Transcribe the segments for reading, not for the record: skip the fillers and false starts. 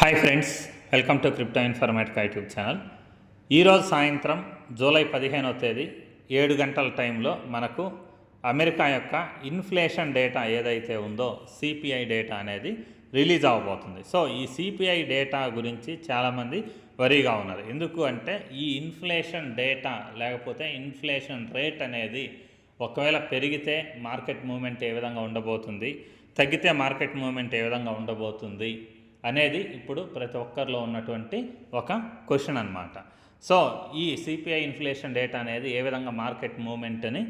Hi friends, welcome to crypto Informatica YouTube channel. ఈరోజు సాయంత్రం July 15వ తేదీ 7 గంటల టైంలో మనకు అమెరికా యొక్క ఇన్ఫ్లేషన్ డేటా ఏదైతే ఉందో సిపిఐ డేటా అనేది రిలీజ్ అవ్వబోతుంది. సో ఈ సిపిఐ డేటా గురించి చాలామంది వరీగా ఉన్నారు. ఎందుకు అంటే ఈ ఇన్ఫ్లేషన్ డేటా లేకపోతే ఇన్ఫ్లేషన్ రేట్ అనేది ఒకవేళ పెరిగితే మార్కెట్ మూవ్మెంట్ ఏ విధంగా ఉండబోతుంది, తగ్గితే మార్కెట్ మూవ్మెంట్ ఏ విధంగా ఉండబోతుంది అనేది ఇప్పుడు ప్రతి ఒక్కరిలో ఉన్నటువంటి ఒక క్వశ్చన్ అనమాట. సో ఈ సిపిఐ ఇన్ఫ్లేషన్ డేటా అనేది ఏ విధంగా మార్కెట్ మూవ్మెంట్ని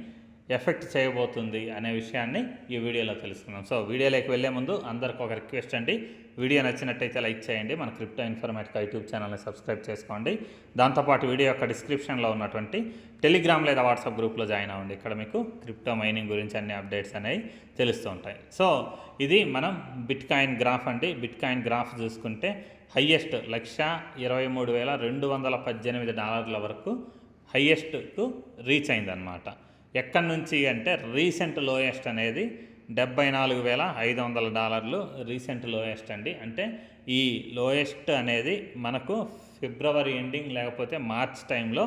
ఎఫెక్ట్ చేయబోతుంది అనే విషయాన్ని ఈ వీడియోలో తెలుసుకుందాం. సో వీడియోలోకి వెళ్ళే ముందు అందరికి ఒక రిక్వెస్ట్ అండి, వీడియో నచ్చినట్టయితే లైక్ చేయండి, మన క్రిప్టో ఇన్ఫర్మేటికా యూట్యూబ్ ఛానల్ని సబ్స్క్రైబ్ చేసుకోండి. దాంతోపాటు వీడియో యొక్క డిస్క్రిప్షన్లో ఉన్నటువంటి టెలిగ్రామ్ లేదా వాట్సాప్ గ్రూప్లో జాయిన్ అవ్వండి. ఇక్కడ మీకు క్రిప్టో మైనింగ్ గురించి అన్ని అప్డేట్స్ అనేవి తెలుస్తూ ఉంటాయి. సో ఇది మనం బిట్ కాయిన్ గ్రాఫ్ అండి. బిట్ కాయిన్ గ్రాఫ్ చూసుకుంటే హయ్యెస్ట్ $1,23,218 వరకు హయ్యెస్ట్కు రీచ్ అయిందనమాట. ఎక్కడి నుంచి అంటే రీసెంట్ లోయెస్ట్ అనేది $74,500 రీసెంట్ లోయెస్ట్ అండి. అంటే ఈ లోయెస్ట్ అనేది మనకు ఫిబ్రవరి ఎండింగ్ లేకపోతే మార్చ్ టైంలో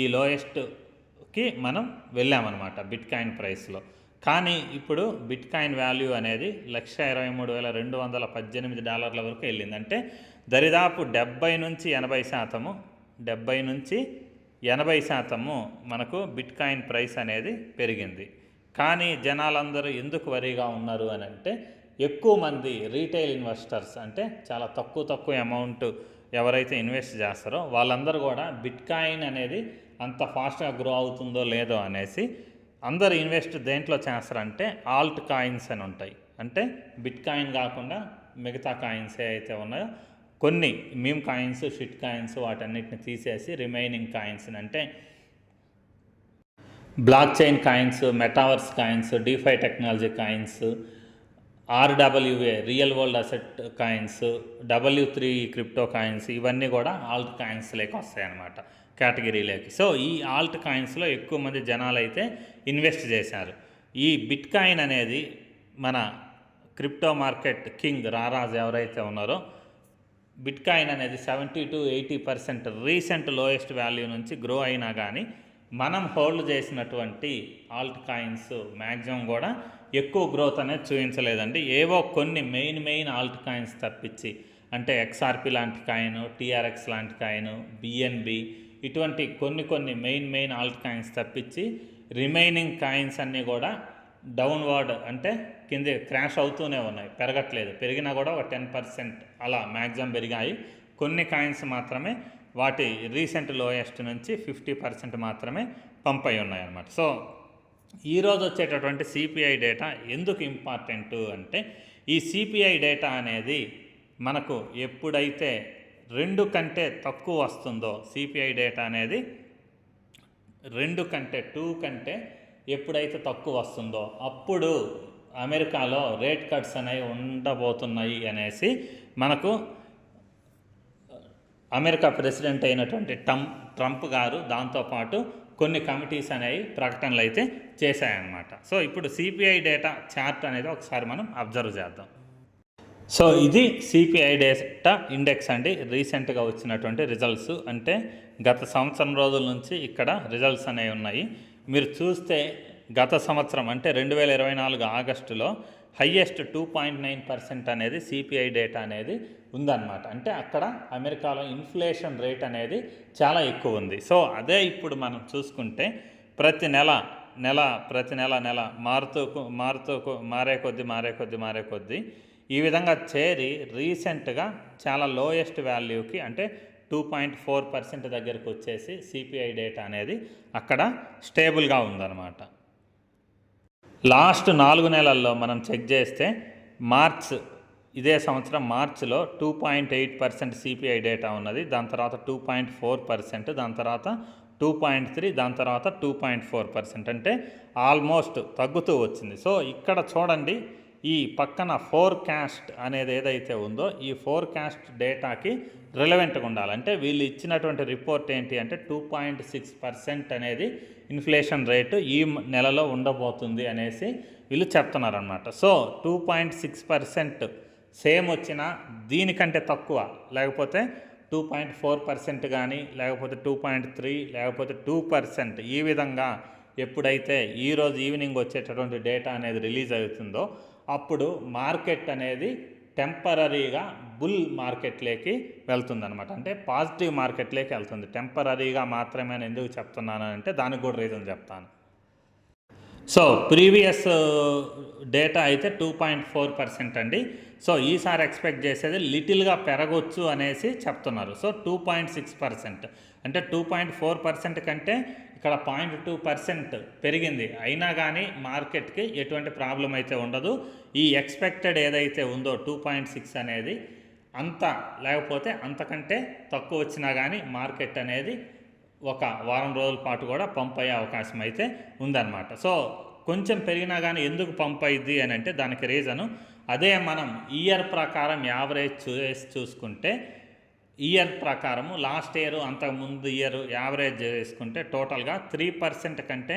ఈ లోయెస్ట్కి మనం వెళ్ళామన్నమాట బిట్ కాయిన్ ప్రైస్లో. కానీ ఇప్పుడు బిట్ కాయిన్ వాల్యూ అనేది $123,218 వరకు వెళ్ళింది. అంటే దరిదాపు 70 నుంచి 80% మనకు బిట్ కాయిన్ ప్రైస్ అనేది పెరిగింది. కానీ జనాలందరూ ఎందుకు వరీగా ఉన్నారు అని అంటే ఎక్కువ మంది రీటైల్ ఇన్వెస్టర్స్ అంటే చాలా తక్కువ అమౌంట్ ఎవరైతే ఇన్వెస్ట్ చేస్తారో వాళ్ళందరూ కూడా బిట్ కాయిన్ అనేది అంత ఫాస్ట్గా గ్రో అవుతుందో లేదో అనేసి అందరు ఇన్వెస్ట్ దేంట్లో చేస్తారంటే ఆల్ట్ కాయిన్స్ అని ఉంటాయి. అంటే బిట్ కాయిన్ కాకుండా మిగతా కాయిన్స్ ఏవైతే ఉన్నాయో కొన్ని మీమ్ కాయిన్స్, షిట్ కాయిన్స్ వాటన్నిటిని తీసేసి రిమైనింగ్ కాయిన్స్ అంటే block chain coins, metaverse coins, defy technology coins, RWA real world asset coins, W3 crypto coins ఇవన్నీ కూడా ఆల్ట్ కాయిన్స్లోకి వస్తాయన్నమాట కేటగిరీలోకి. సో ఈ ఆల్ట్ కాయిన్స్లో ఎక్కువ మంది జనాలు అయితే ఇన్వెస్ట్ చేశారు. ఈ బిట్ కాయిన్ అనేది మన క్రిప్టో మార్కెట్ కింగ్ రారాజు ఎవరైతే ఉన్నారో బిట్ కాయిన్ అనేది 70 to 80% రీసెంట్ లోయెస్ట్ వాల్యూ నుంచి గ్రో అయినా కానీ మనం హోల్డ్ చేసినటువంటి ఆల్ట్ కాయిన్స్ మ్యాక్సిమం కూడా ఎక్కువ గ్రోత్ అనేది చూపించలేదండి. ఏవో కొన్ని మెయిన్ ఆల్ట్ కాయిన్స్ తప్పించి అంటే XRP లాంటి కాయిన్, TRX లాంటి కాయిన్, BNB ఇటువంటి కొన్ని మెయిన్ ఆల్ట్ కాయిన్స్ తప్పించి రిమైనింగ్ కాయిన్స్ అన్నీ కూడా డౌన్వర్డ్ అంటే కింద క్రాష్ అవుతూనే ఉన్నాయి, పెరగట్లేదు. పెరిగినా కూడా ఒక 10% అలా మ్యాక్సిమం పెరిగాయి. కొన్ని కాయిన్స్ మాత్రమే వాటి రీసెంట్ లోయెస్ట్ నుంచి 50% మాత్రమే పంప్ అయి ఉన్నాయి అన్నమాట. సో ఈరోజు వచ్చేటటువంటి సిపిఐ డేటా ఎందుకు ఇంపార్టెంట్ అంటే ఈ సిపిఐ డేటా అనేది మనకు ఎప్పుడైతే 2 కంటే తక్కువ వస్తుందో సిపిఐ డేటా అనేది 2 కంటే ఎప్పుడైతే తక్కువ వస్తుందో అప్పుడు అమెరికాలో రేట్ కట్స్ అనేవి ఉండబోతున్నాయి అనేసి మనకు అమెరికా ప్రెసిడెంట్ అయినటువంటి ట్రంప్ గారు దాంతోపాటు కొన్ని కమిటీస్ అనేవి ప్రకటనలు అయితే చేశాయన్నమాట. సో ఇప్పుడు సిపిఐ డేటా చార్ట్ అనేది ఒకసారి మనం అబ్జర్వ్ చేద్దాం. సో ఇది సిపిఐ డేటా ఇండెక్స్ అండి. రీసెంట్గా వచ్చినటువంటి రిజల్ట్స్ అంటే గత సంవత్సరం రోజుల నుంచి ఇక్కడ రిజల్ట్స్ అనేవి ఉన్నాయి. మీరు చూస్తే గత సంవత్సరం అంటే 2024 ఆగస్టులో హయ్యెస్ట్ 2.9% అనేది సిపిఐ డేటా అనేది ఉందన్నమాట. అంటే అక్కడ అమెరికాలో ఇన్ఫ్లేషన్ రేట్ అనేది చాలా ఎక్కువ ఉంది. సో అదే ఇప్పుడు మనం చూసుకుంటే ప్రతి నెల మారే కొద్దీ ఈ విధంగా చేరి రీసెంట్గా చాలా లోయెస్ట్ వాల్యూకి అంటే 2.4% దగ్గరకు వచ్చేసి సిపిఐ డేటా అనేది అక్కడ స్టేబుల్గా ఉందన్నమాట. లాస్ట్ 4 నెలల్లో మనం చెక్ చేస్తే ఇదే సంవత్సరం మార్చిలో 2.8% సిపిఐ డేటా ఉన్నది. దాని తర్వాత 2.4%, దాని తర్వాత 2.3, దాని తర్వాత 2.4% అంటే ఆల్మోస్ట్ తగ్గుతూ వచ్చింది. సో ఇక్కడ చూడండి ఈ పక్కన ఫోర్కాస్ట్ అనేది ఏదైతే ఉందో ఈ ఫోర్కాస్ట్ డేటాకి రిలవెంట్గా ఉండాలంటే వీళ్ళు ఇచ్చినటువంటి రిపోర్ట్ ఏంటి అంటే 2.6% అనేది ఇన్ఫ్లేషన్ రేటు ఈ నెలలో ఉండబోతుంది అనేసి వీళ్ళు చెప్తున్నారనమాట. సో 2.6% సేమ్ వచ్చినా దీనికంటే తక్కువ లేకపోతే 2.4% కానీ లేకపోతే 2.3 లేకపోతే 2% ఈ విధంగా ఎప్పుడైతే ఈరోజు ఈవినింగ్ వచ్చేటటువంటి డేటా అనేది రిలీజ్ అవుతుందో అప్పుడు మార్కెట్ అనేది టెంపరీగా బుల్ మార్కెట్లోకి వెళ్తుందన్నమాట. అంటే పాజిటివ్ మార్కెట్లోకి వెళ్తుంది. టెంపరీగా మాత్రమే నేను ఎందుకు చెప్తున్నాను అంటే దానికి కూడా రీజన్ చెప్తాను. సో ప్రీవియస్ డేటా అయితే 2.4% అండి. సో ఈసారి ఎక్స్పెక్ట్ చేసేది లిటిల్గా పెరగొచ్చు అనేసి చెప్తున్నారు. సో 2.6% అంటే 2.4% కంటే ఇక్కడ 0.2% పెరిగింది. అయినా కానీ మార్కెట్కి ఎటువంటి ప్రాబ్లం అయితే ఉండదు. ఈ ఎక్స్పెక్టెడ్ ఏదైతే ఉందో 2.6 అనేది అంత లేకపోతే అంతకంటే తక్కువ వచ్చినా కానీ మార్కెట్ అనేది ఒక వారం రోజుల పాటు కూడా పంప్ అయ్యే అవకాశం అయితే ఉందన్నమాట. సో కొంచెం పెరిగినా కానీ ఎందుకు పంప్ అయ్యిద్ది అని అంటే దానికి రీజను అదే మనం ఇయర్ ప్రకారం యావరేజ్ చూసుకుంటే ఇయర్ ప్రకారము లాస్ట్ ఇయర్ అంతకుముందు ఇయర్ యావరేజ్ చేసుకుంటే టోటల్గా 3% కంటే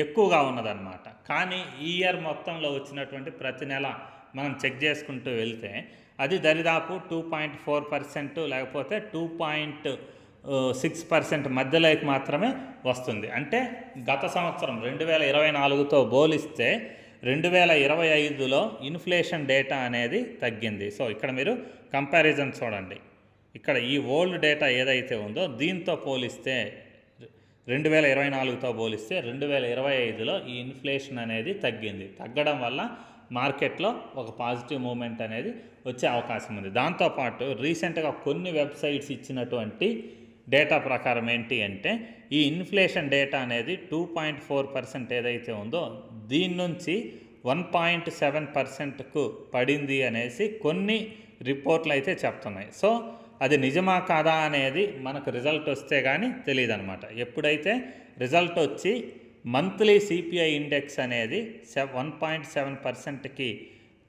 ఎక్కువగా ఉన్నదన్నమాట. కానీ ఈ ఇయర్ మొత్తంలో వచ్చినటువంటి ప్రతి నెల మనం చెక్ చేసుకుంటూ వెళ్తే అది దరిదాపు 2.4% లేకపోతే 2.6% మధ్యలోకి మాత్రమే వస్తుంది. అంటే గత సంవత్సరం 2024తో పోలిస్తే 2025లో ఇన్ఫ్లేషన్ డేటా అనేది తగ్గింది. సో ఇక్కడ మీరు కంపారిజన్ చూడండి. ఇక్కడ ఈ ఓల్డ్ డేటా ఏదైతే ఉందో దీంతో పోలిస్తే 2024తో పోలిస్తే 2025లో ఈ ఇన్ఫ్లేషన్ అనేది తగ్గింది. తగ్గడం వల్ల మార్కెట్లో ఒక పాజిటివ్ మూమెంట్ అనేది వచ్చే అవకాశం ఉంది. దాంతోపాటు రీసెంట్గా కొన్ని వెబ్సైట్స్ ఇచ్చినటువంటి డేటా ప్రకారం ఏంటి అంటే ఈ ఇన్ఫ్లేషన్ డేటా అనేది 2.4% ఏదైతే ఉందో దీని నుంచి 1.7%కు పడింది అనేసి కొన్ని రిపోర్ట్లు అయితే చెప్తున్నాయి. సో అది నిజమా కాదా అనేది మనకు రిజల్ట్ వస్తే కానీ తెలియదు అనమాట. ఎప్పుడైతే రిజల్ట్ వచ్చి మంత్లీ సిపిఐ ఇండెక్స్ అనేది 1.7%కి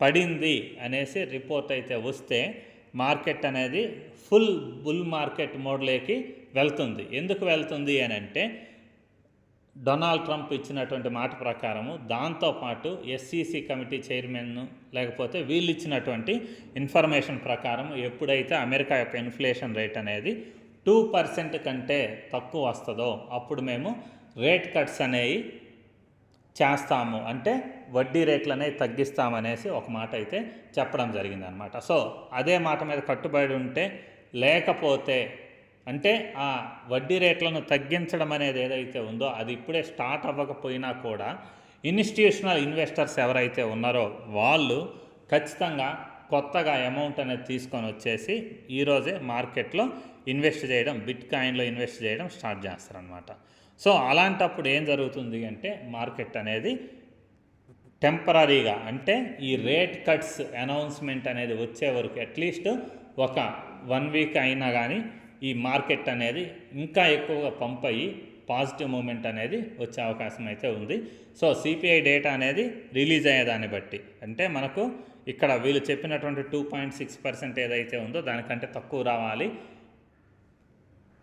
పడింది అనేసి రిపోర్ట్ అయితే వస్తే మార్కెట్ అనేది ఫుల్ బుల్ మార్కెట్ మోడ్లోకి వెళ్తుంది. ఎందుకు వెళ్తుంది అని అంటే డొనాల్డ్ ట్రంప్ ఇచ్చినటువంటి మాట ప్రకారము దాంతోపాటు ఎస్సీసీ కమిటీ చైర్మన్ లేకపోతే వీళ్ళు ఇచ్చినటువంటి ఇన్ఫర్మేషన్ ప్రకారం ఎప్పుడైతే అమెరికా యొక్క ఇన్ఫ్లేషన్ రేట్ అనేది 2% కంటే తక్కువ వస్తుందో అప్పుడు మేము రేట్ కట్స్ అనేవి చేస్తాము, అంటే వడ్డీ రేట్లు అనేవి తగ్గిస్తామనేసి ఒక మాట అయితే చెప్పడం జరిగిందనమాట. సో అదే మాట మీద కట్టుబడి ఉంటే లేకపోతే అంటే ఆ వడ్డీ రేట్లను తగ్గించడం అనేది ఏదైతే ఉందో అది ఇప్పుడే స్టార్ట్ అవ్వకపోయినా కూడా ఇన్స్టిట్యూషనల్ ఇన్వెస్టర్స్ ఎవరైతే ఉన్నారో వాళ్ళు ఖచ్చితంగా కొత్తగా అమౌంట్ అనేది తీసుకొని వచ్చేసి ఈరోజే మార్కెట్లో ఇన్వెస్ట్ చేయడం, బిట్ కాయిన్లో ఇన్వెస్ట్ చేయడం స్టార్ట్ చేస్తారనమాట. సో అలాంటప్పుడు ఏం జరుగుతుంది అంటే మార్కెట్ అనేది టెంపరీగా అంటే ఈ రేట్ కట్స్ అనౌన్స్మెంట్ అనేది వచ్చే వరకు అట్లీస్ట్ ఒక 1 వీక్ అయినా కానీ ఈ మార్కెట్ అనేది ఇంకా ఎక్కువగా పంప్ అయ్యి పాజిటివ్ మూమెంట్ అనేది వచ్చే అవకాశం అయితే ఉంది. సో సిపిఐ డేటా అనేది రిలీజ్ అయ్యేదాన్ని బట్టి అంటే మనకు ఇక్కడ వీళ్ళు చెప్పినటువంటి 2.6% ఏదైతే ఉందో దానికంటే తక్కువ రావాలి.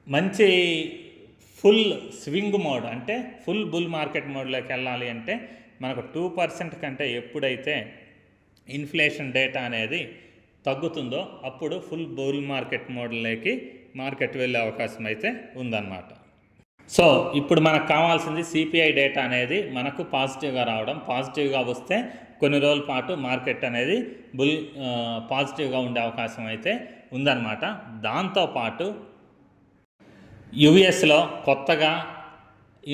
మంచి ఫుల్ స్వింగ్ మోడ్ అంటే ఫుల్ బుల్ మార్కెట్ మోడ్లోకి వెళ్ళాలి అంటే మనకు 2% కంటే ఎప్పుడైతే ఇన్ఫ్లేషన్ డేటా అనేది తగ్గుతుందో అప్పుడు ఫుల్ బుల్ మార్కెట్ మోడ్లోకి మార్కెట్ వెళ్ళే అవకాశం అయితే ఉందన్నమాట. సో ఇప్పుడు మనకు కావాల్సింది సిపిఐ డేటా అనేది మనకు పాజిటివ్గా రావడం. పాజిటివ్గా వస్తే కొన్ని రోజుల పాటు మార్కెట్ అనేది పాజిటివ్గా ఉండే అవకాశం అయితే ఉందన్నమాట. దాంతోపాటు యుఎస్లో కొత్తగా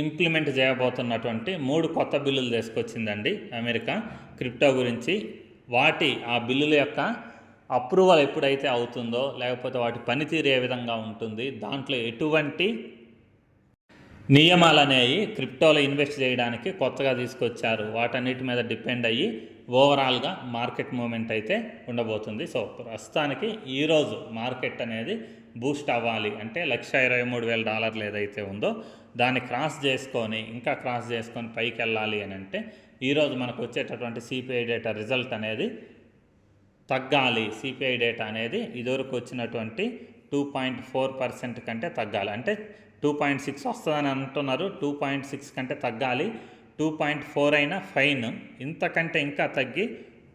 ఇంప్లిమెంట్ చేయబోతున్నటువంటి 3 కొత్త బిల్లులు తీసుకొచ్చిందండి అమెరికా క్రిప్టో గురించి. ఆ బిల్లుల యొక్క అప్రూవల్ ఎప్పుడైతే అవుతుందో లేకపోతే వాటి పనితీరు ఏ విధంగా ఉంటుంది, దాంట్లో ఎటువంటి నియమాలు అనేవి క్రిప్టోలో ఇన్వెస్ట్ చేయడానికి కొత్తగా తీసుకొచ్చారు, వాటన్నిటి మీద డిపెండ్ అయ్యి ఓవరాల్గా మార్కెట్ మూమెంట్ అయితే ఉండబోతుంది. సో ప్రస్తుతానికి ఈరోజు మార్కెట్ అనేది బూస్ట్ అవ్వాలి అంటే $1,23,000 ఏదైతే ఉందో దాన్ని క్రాస్ చేసుకొని పైకి వెళ్ళాలి అని అంటే ఈరోజు మనకు వచ్చేటటువంటి సిపిఐ డేటా రిజల్ట్ అనేది తగ్గాలి. సిపిఐ డేటా అనేది ఇదివరకు వచ్చినటువంటి 2.4% కంటే తగ్గాలి. అంటే 2.6 వస్తుందని అంటున్నారు, 2.6 కంటే తగ్గాలి. 2.4 అయినా ఫైన్, ఇంతకంటే ఇంకా తగ్గి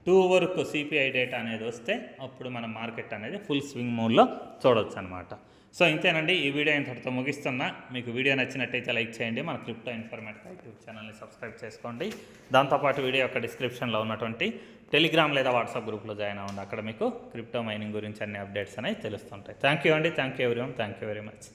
2 వరకు సిపిఐ డేటా అనేది వస్తే అప్పుడు మనం మార్కెట్ అనేది ఫుల్ స్వింగ్ మోడ్లో చూడొచ్చు అనమాట. సో ఇంతేనండి, ఈ వీడియో ఇంతటితో ముగిస్తున్నా. మీకు వీడియో నచ్చినట్టయితే లైక్ చేయండి, మన క్రిప్టో ఇన్ఫర్మేటివ్ యూట్యూబ్ ఛానల్ని సబ్స్క్రైబ్ చేసుకోండి. దాంతోపాటు వీడియో యొక్క డిస్క్రిప్షన్లో ఉన్నటువంటి టెలిగ్రామ్ లేదా వాట్సాప్ గ్రూప్లో జాయిన్ అవ్వండి. అక్కడ మీకు క్రిప్టో మైనింగ్ గురించి అన్ని అప్డేట్స్ అనేవి తెలుస్తుంటాయి. థ్యాంక్ యూ అండి, thank you everyone, thank you very much.